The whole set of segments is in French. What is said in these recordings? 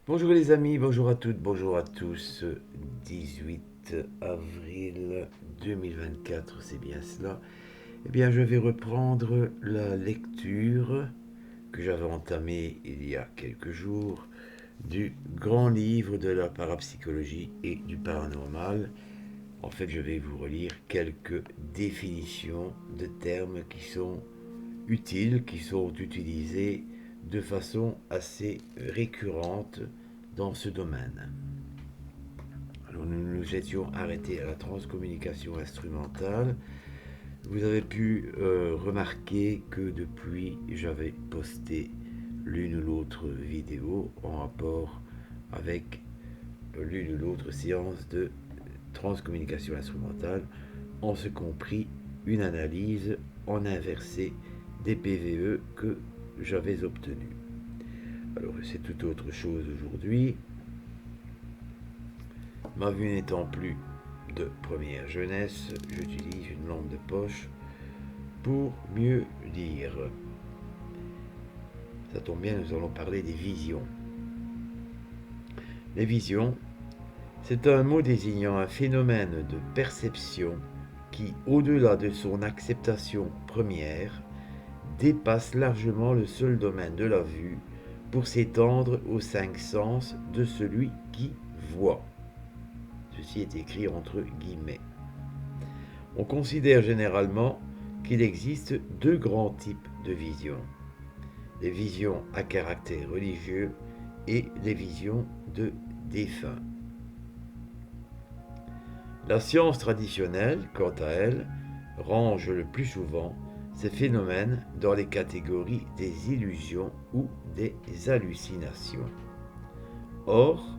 Bonjour les amis, bonjour à toutes, bonjour à tous. 18 avril 2024, c'est bien cela. Eh bien, je vais reprendre la lecture que j'avais entamée il y a quelques jours du grand livre de la parapsychologie et du paranormal. En fait, je vais vous relire quelques définitions de termes qui sont utiles, qui sont utilisés de façon assez récurrente dans ce domaine. Alors nous nous étions arrêtés à la transcommunication instrumentale. Vous avez pu remarquer que depuis j'avais posté l'une ou l'autre vidéo en rapport avec l'une ou l'autre séance de transcommunication instrumentale, en ce compris une analyse en inversé des PVE que j'avais obtenus. Alors c'est tout autre chose aujourd'hui. Ma vue n'étant plus de première jeunesse, j'utilise une lampe de poche pour mieux lire. Ça tombe bien, nous allons parler des visions. Les visions, c'est un mot désignant un phénomène de perception qui, au-delà de son acceptation première, dépasse largement le seul domaine de la vue pour s'étendre aux cinq sens de celui qui voit. Ceci est écrit entre guillemets. On considère généralement qu'il existe deux grands types de visions. Les visions à caractère religieux et les visions de défunts. La science traditionnelle, quant à elle, range le plus souvent ces phénomènes dans les catégories des illusions ou des hallucinations. Or,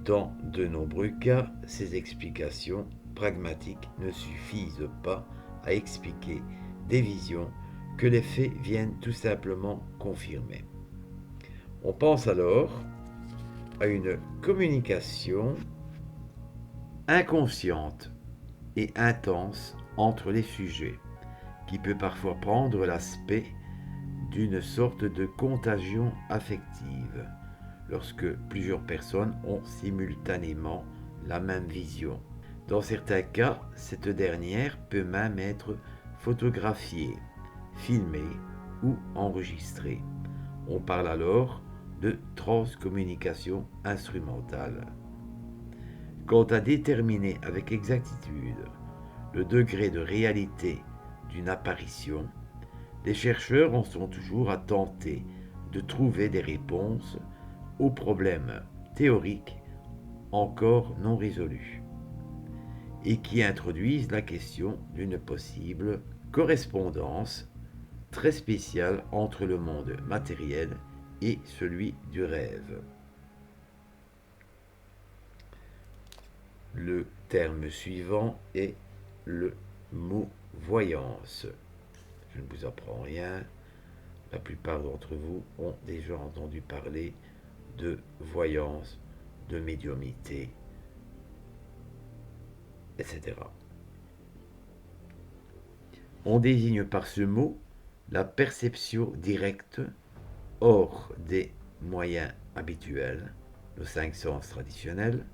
dans de nombreux cas, ces explications pragmatiques ne suffisent pas à expliquer des visions que les faits viennent tout simplement confirmer. On pense alors à une communication inconsciente et intense entre les sujets, qui peut parfois prendre l'aspect d'une sorte de contagion affective, lorsque plusieurs personnes ont simultanément la même vision. Dans certains cas, cette dernière peut même être photographiée, filmée ou enregistrée. On parle alors de transcommunication instrumentale. Quant à déterminer avec exactitude le degré de réalité d'une apparition, les chercheurs en sont toujours à tenter de trouver des réponses aux problèmes théoriques encore non résolus et qui introduisent la question d'une possible correspondance très spéciale entre le monde matériel et celui du rêve. Le terme suivant est le mot voyance. Je ne vous apprends rien. La plupart d'entre vous ont déjà entendu parler de voyance, de médiumnité, etc. On désigne par ce mot la perception directe hors des moyens habituels, nos cinq sens traditionnels,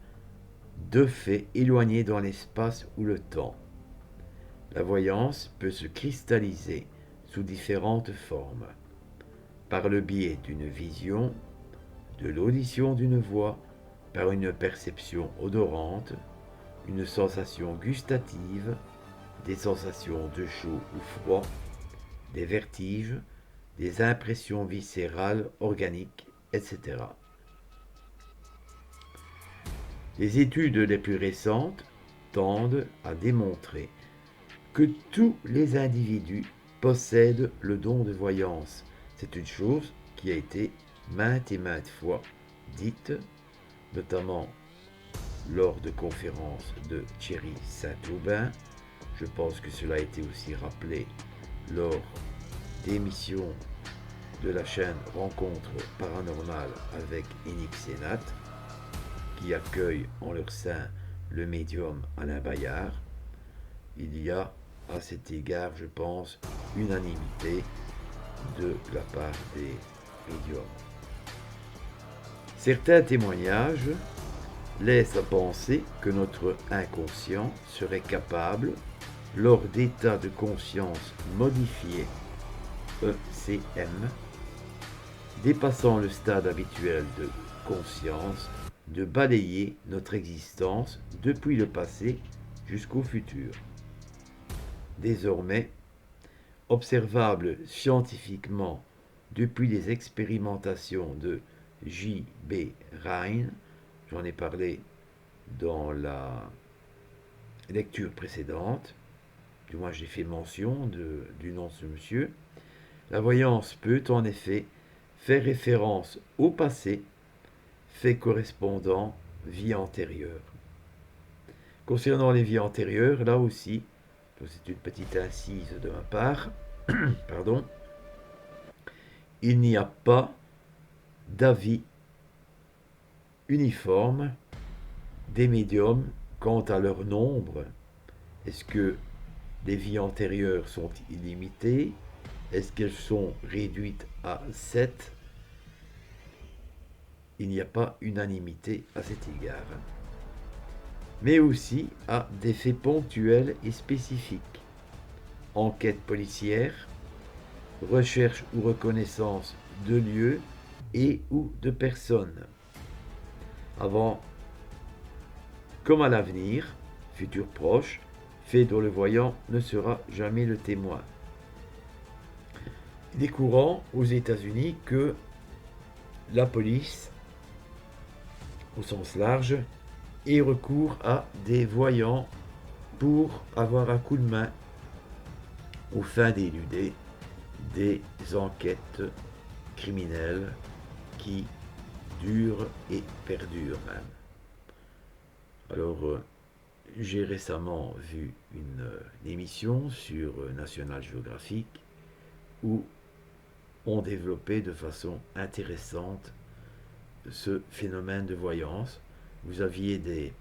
de faits éloignés dans l'espace ou le temps. La voyance peut se cristalliser sous différentes formes, par le biais d'une vision, de l'audition d'une voix, par une perception odorante, une sensation gustative, des sensations de chaud ou froid, des vertiges, des impressions viscérales, organiques, etc. Les études les plus récentes tendent à démontrer que tous les individus possèdent le don de voyance. C'est une chose qui a été maintes et maintes fois dite, notamment lors de conférences de Thierry Saint-Aubin. Je pense que cela a été aussi rappelé lors d'émissions de la chaîne Rencontres paranormales avec Enoch Sénat, qui accueille en leur sein le médium Alain Bayard. Il y a à cet égard, je pense, unanimité de la part des médiums. Certains témoignages laissent à penser que notre inconscient serait capable, lors d'états de conscience modifiés, ECM, dépassant le stade habituel de conscience, de balayer notre existence depuis le passé jusqu'au futur. Désormais, observable scientifiquement depuis les expérimentations de J.B. Rhine, j'en ai parlé dans la lecture précédente, du moins j'ai fait mention du nom de ce monsieur, la voyance peut en effet faire référence au passé, fait correspondant vie antérieure. Concernant les vies antérieures, là aussi, c'est une petite incise de ma part, pardon, il n'y a pas d'avis uniforme des médiums quant à leur nombre. Est-ce que les vies antérieures sont illimitées? Est-ce qu'elles sont réduites à 7? Il n'y a pas unanimité à cet égard. Mais aussi à des faits ponctuels et spécifiques. Enquête policière, recherche ou reconnaissance de lieux et ou de personnes. Avant comme à l'avenir, futur proche, fait dont le voyant ne sera jamais le témoin. Il est courant aux États-Unis que la police, au sens large, ait recours à des voyants pour avoir un coup de main aux fins d'éluder des enquêtes criminelles qui durent et perdurent même. Alors, j'ai récemment vu une émission sur National Geographic où on développait de façon intéressante ce phénomène de voyance. Vous aviez des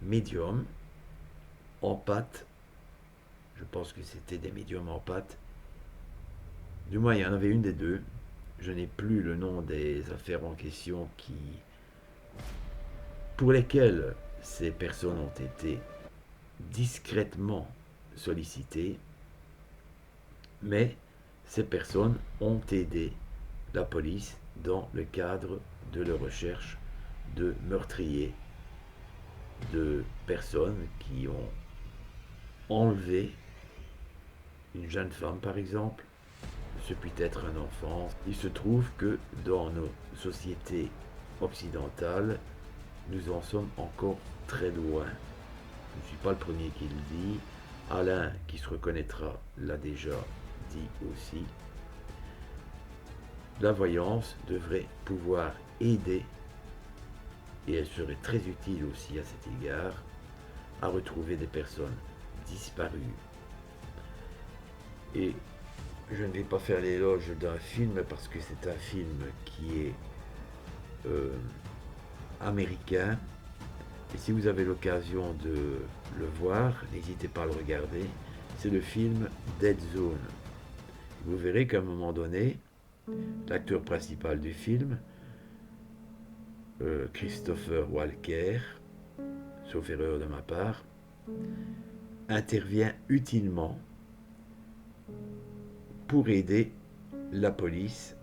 médiums en pâte, je pense que c'était des médiums en pâte, du moins il y en avait une des deux, je n'ai plus le nom des affaires en question pour lesquelles ces personnes ont été discrètement sollicitées, mais ces personnes ont aidé la police dans le cadre de leur recherche de meurtriers, de personnes qui ont enlevé une jeune femme par exemple, ce peut être un enfant. Il se trouve que dans nos sociétés occidentales, nous en sommes encore très loin. Je ne suis pas le premier qui le dit. Alain, qui se reconnaîtra, l'a déjà dit aussi. La voyance devrait pouvoir aider, et elle serait très utile aussi à cet égard, à retrouver des personnes disparues. Et je ne vais pas faire l'éloge d'un film parce que c'est un film qui est américain. Et si vous avez l'occasion de le voir, n'hésitez pas à le regarder. C'est le film Dead Zone. Vous verrez qu'à un moment donné, l'acteur principal du film, Christopher Walker, sauf erreur de ma part, intervient utilement pour aider la police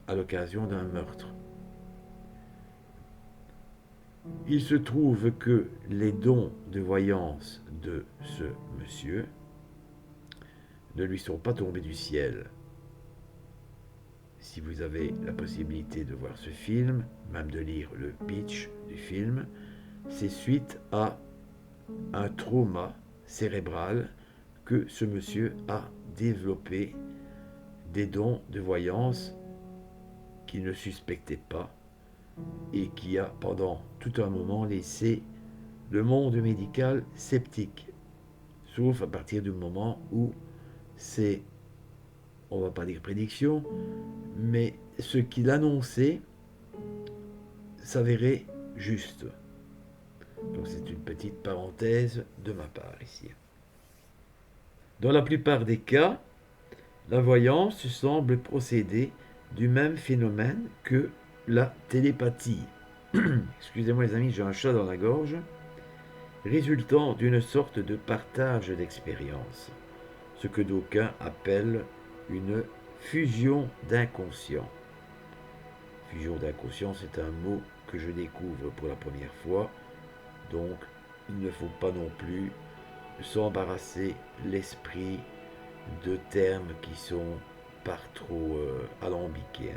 à l'occasion d'un meurtre. Il se trouve que les dons de voyance de ce monsieur ne lui sont pas tombés du ciel. Si vous avez la possibilité de voir ce film, même de lire le pitch du film, c'est suite à un trauma cérébral que ce monsieur a développé des dons de voyance qu'il ne suspectait pas et qui a pendant tout un moment laissé le monde médical sceptique, sauf à partir du moment où c'est, on va pas dire prédiction, mais ce qu'il annonçait s'avérait juste. Donc c'est une petite parenthèse de ma part ici. Dans la plupart des cas, la voyance semble procéder du même phénomène que la télépathie. excusez-moi les amis, j'ai un chat dans la gorge, résultant d'une sorte de partage d'expérience, ce que d'aucuns appellent une fusion d'inconscient. Fusion d'inconscient, c'est un mot que je découvre pour la première fois, donc il ne faut pas non plus s'embarrasser l'esprit de termes qui sont par trop alambiqués.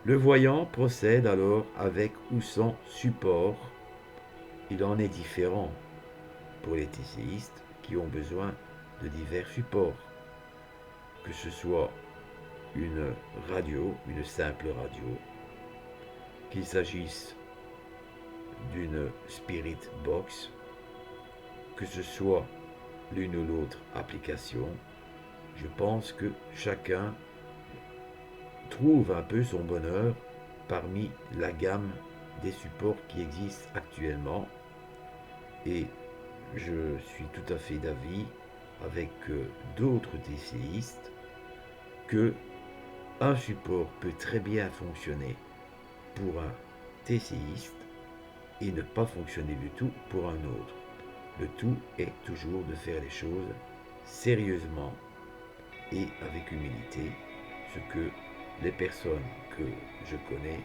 Le voyant procède alors avec ou sans support. Il en est différent pour les TCistes qui ont besoin de divers supports, que ce soit une radio, une simple radio, qu'il s'agisse d'une Spirit Box, que ce soit l'une ou l'autre application. Je pense que chacun trouve un peu son bonheur parmi la gamme des supports qui existent actuellement. Et je suis tout à fait d'avis avec d'autres TCistes que un support peut très bien fonctionner pour un TCiste et ne pas fonctionner du tout pour un autre. Le tout est toujours de faire les choses sérieusement et avec humilité, ce que les personnes que je connais,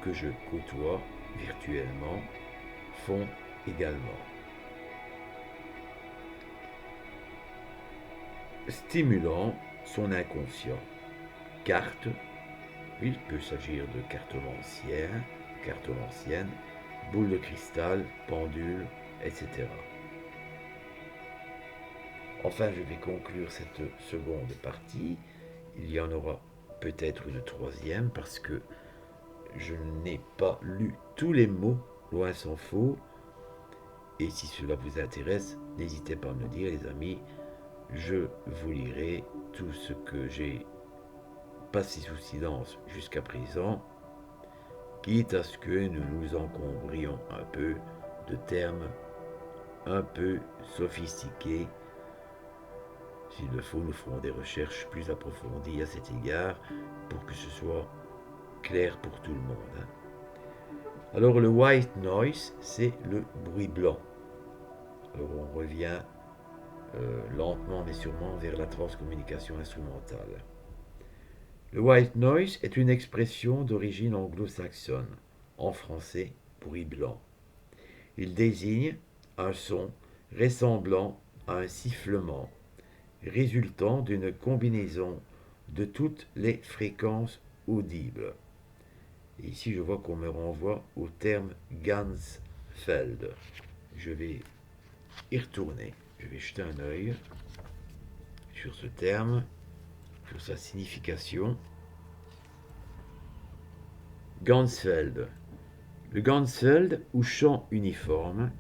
que je côtoie virtuellement, font également. Stimulant son inconscient. Cartes, il peut s'agir de cartomancienne, boules de cristal, pendules, etc. Enfin, je vais conclure cette seconde partie. Il y en aura peut-être une troisième parce que je n'ai pas lu tous les mots, loin s'en faut. Et si cela vous intéresse, n'hésitez pas à me le dire, les amis. Je vous lirai tout ce que j'ai passé sous silence jusqu'à présent, quitte à ce que nous nous encombrions un peu de termes un peu sophistiqués. S'il le faut, nous ferons des recherches plus approfondies à cet égard pour que ce soit clair pour tout le monde. Alors le white noise, c'est le bruit blanc. Alors on revient lentement mais sûrement vers la transcommunication instrumentale. Le white noise est une expression d'origine anglo-saxonne, en français bruit blanc. Il désigne un son ressemblant à un sifflement, résultant d'une combinaison de toutes les fréquences audibles. Et ici, je vois qu'on me renvoie au terme Ganzfeld. Je vais y retourner. Je vais jeter un œil sur ce terme, sur sa signification. Ganzfeld. Le Ganzfeld, ou chant uniforme,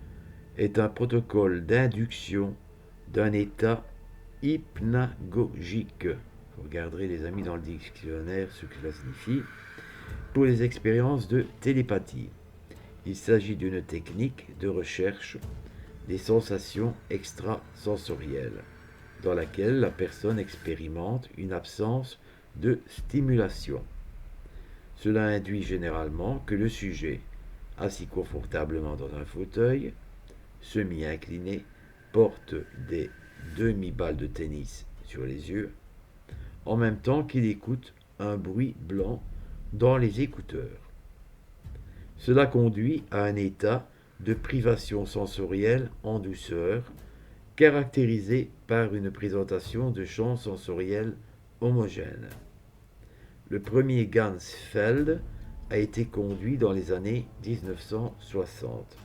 est un protocole d'induction d'un état hypnagogique. Vous regarderez, les amis, dans le dictionnaire ce que cela signifie. Pour les expériences de télépathie, il s'agit d'une technique de recherche des sensations extrasensorielles, dans laquelle la personne expérimente une absence de stimulation. Cela induit généralement que le sujet, assis confortablement dans un fauteuil, semi-incliné, porte des demi-balles de tennis sur les yeux, en même temps qu'il écoute un bruit blanc dans les écouteurs. Cela conduit à un état de privation sensorielle en douceur, caractérisé par une présentation de champs sensoriels homogènes. Le premier Ganzfeld a été conduit dans les années 1960.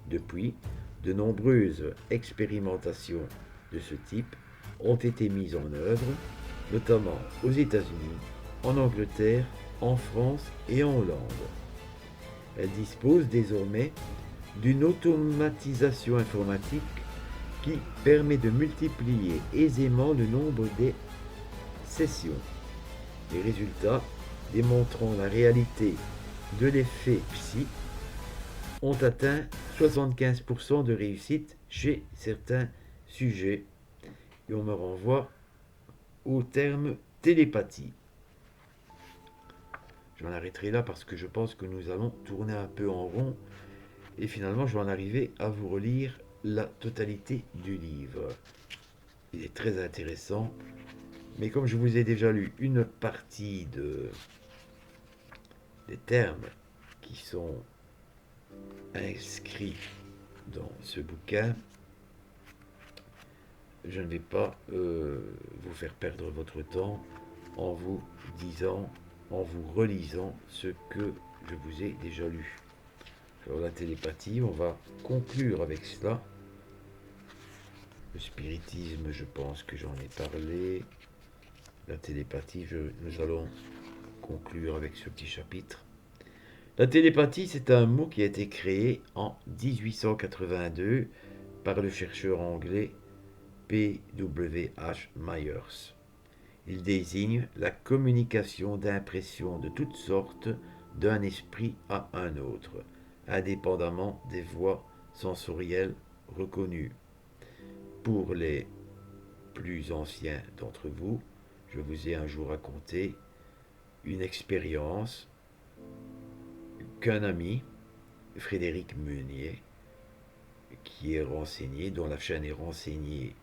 Depuis, de nombreuses expérimentations de ce type ont été mises en œuvre, notamment aux États-Unis, en Angleterre, en France et en Hollande. Elle dispose désormais d'une automatisation informatique qui permet de multiplier aisément le nombre des sessions. Les résultats démontrant la réalité de l'effet psy ont atteint 75% de réussite chez certains sujets. Et on me renvoie au terme télépathie. je m'en arrêterai là parce que je pense que nous allons tourner un peu en rond et finalement je vais en arriver à vous relire la totalité du livre. Il est très intéressant, mais comme je vous ai déjà lu une partie des termes qui sont inscrits dans ce bouquin, je ne vais pas vous faire perdre votre temps en vous disant, en vous relisant ce que je vous ai déjà lu. Alors la télépathie, on va conclure avec cela. Le spiritisme, je pense que j'en ai parlé. La télépathie, nous allons conclure avec ce petit chapitre. La télépathie, c'est un mot qui a été créé en 1882 par le chercheur anglais P.W.H. Myers. Il désigne la communication d'impressions de toutes sortes d'un esprit à un autre, indépendamment des voies sensorielles reconnues. Pour les plus anciens d'entre vous, je vous ai un jour raconté une expérience qu'un ami, Frédéric Meunier, qui est renseigné, dont la chaîne est renseignée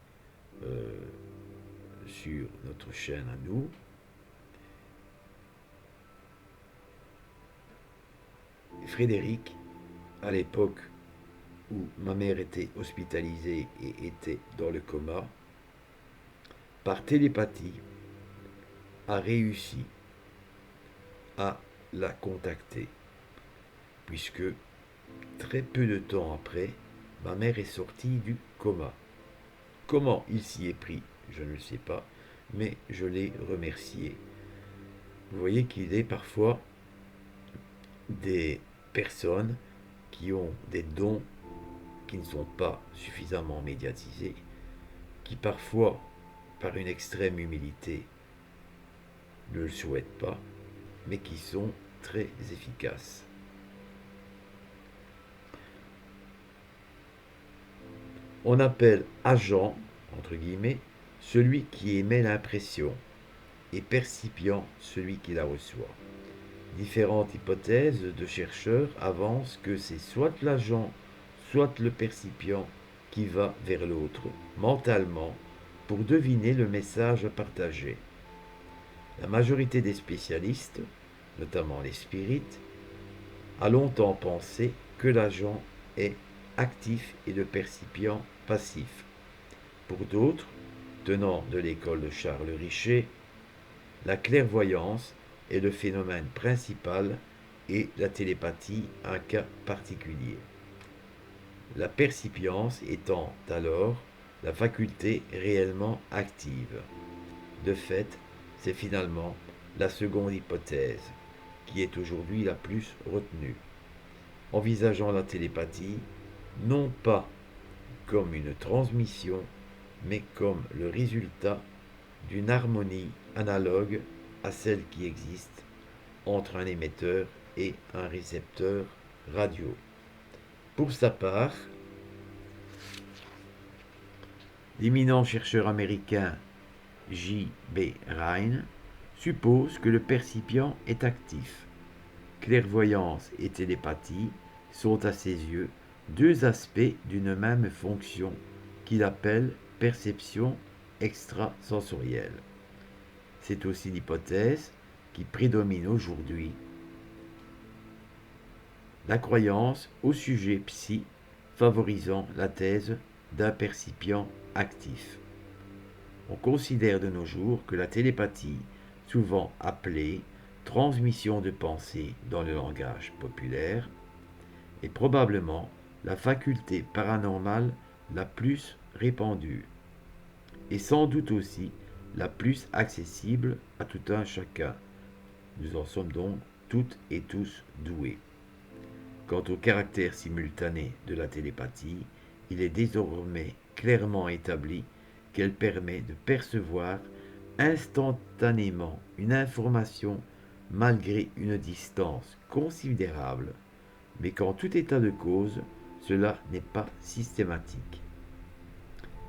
sur notre chaîne à nous, Frédéric, à l'époque où ma mère était hospitalisée et était dans le coma, par télépathie, a réussi à la contacter, puisque très peu de temps après, ma mère est sortie du coma. Comment il s'y est pris, je ne le sais pas, mais je l'ai remercié. Vous voyez qu'il est parfois des personnes qui ont des dons qui ne sont pas suffisamment médiatisés, qui parfois, par une extrême humilité, ne le souhaitent pas, mais qui sont très efficaces. On appelle agent, entre guillemets, celui qui émet l'impression, et percipient celui qui la reçoit. Différentes hypothèses de chercheurs avancent que c'est soit l'agent, soit le percipient qui va vers l'autre, mentalement, pour deviner le message partagé. La majorité des spécialistes, notamment les spirites, a longtemps pensé que l'agent est actif et le percipient passif. Pour d'autres, tenant de l'école de Charles Richer, la clairvoyance est le phénomène principal et la télépathie un cas particulier. La percipience étant alors la faculté réellement active. De fait, c'est finalement la seconde hypothèse qui est aujourd'hui la plus retenue. Envisageant la télépathie non pas comme une transmission, mais comme le résultat d'une harmonie analogue à celle qui existe entre un émetteur et un récepteur radio. Pour sa part, l'éminent chercheur américain J. B. Rhine suppose que le percipient est actif. Clairvoyance et télépathie sont à ses yeux deux aspects d'une même fonction qu'il appelle perception extrasensorielle. C'est aussi l'hypothèse qui prédomine aujourd'hui. La croyance au sujet psy favorisant la thèse d'un percipient actif. On considère de nos jours que la télépathie, souvent appelée transmission de pensée dans le langage populaire, est probablement la faculté paranormale la plus répandue et sans doute aussi la plus accessible à tout un chacun. Nous en sommes donc toutes et tous doués. Quant au caractère simultané de la télépathie, il est désormais clairement établi qu'elle permet de percevoir instantanément une information malgré une distance considérable, mais qu'en tout état de cause, cela n'est pas systématique.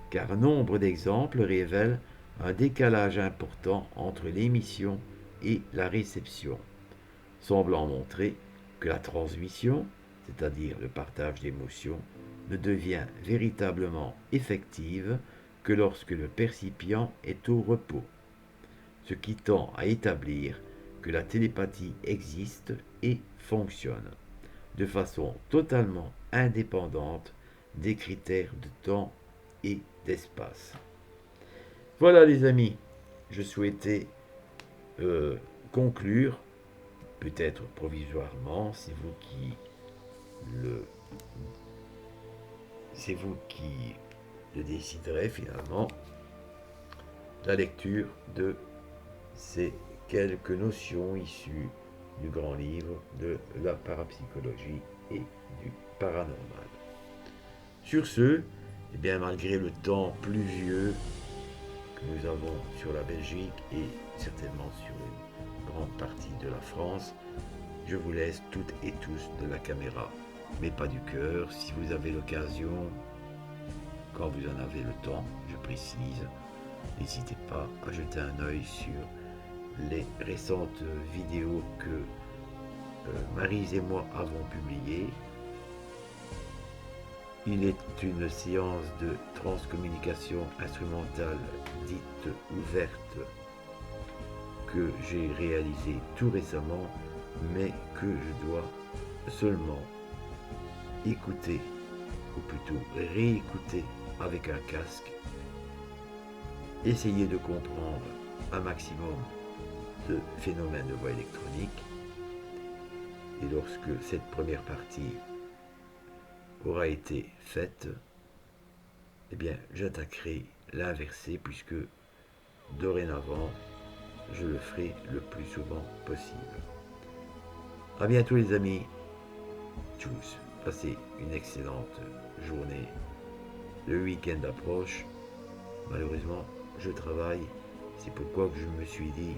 Car nombre d'exemples révèlent un décalage important entre l'émission et la réception. semblant montrer que la transmission, c'est-à-dire le partage d'émotions, ne devient véritablement effective que lorsque le percipient est au repos, ce qui tend à établir que la télépathie existe et fonctionne de façon totalement indépendante des critères de temps et d'espace. Voilà les amis, je souhaitais conclure, peut-être provisoirement, le, c'est vous qui le déciderez finalement, la lecture de ces quelques notions issues du grand livre de la parapsychologie et du paranormal. Sur ce, eh bien, malgré le temps pluvieux que nous avons sur la Belgique et certainement sur une grande partie de la France, je vous laisse toutes et tous de la caméra, mais pas du cœur. Si vous avez l'occasion, quand vous en avez le temps, je précise, n'hésitez pas à jeter un œil sur les récentes vidéos que Maryse et moi avons publiées. Il est une séance de transcommunication instrumentale dite ouverte que j'ai réalisée tout récemment, mais que je dois seulement écouter, ou plutôt réécouter avec un casque, essayer de comprendre un maximum de phénomènes de voix électronique. Et lorsque cette première partie aura été faite, eh bien j'attaquerai l'inversé, puisque dorénavant je le ferai le plus souvent possible. A bientôt les amis. Tchuss. Passez une excellente journée. Le week-end approche. Malheureusement, je travaille. C'est pourquoi que je me suis dit,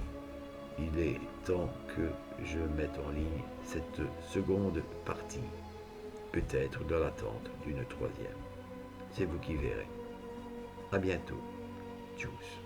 il est temps que je mette en ligne cette seconde partie. Peut-être dans l'attente d'une troisième. C'est vous qui verrez. À bientôt. Tchuss.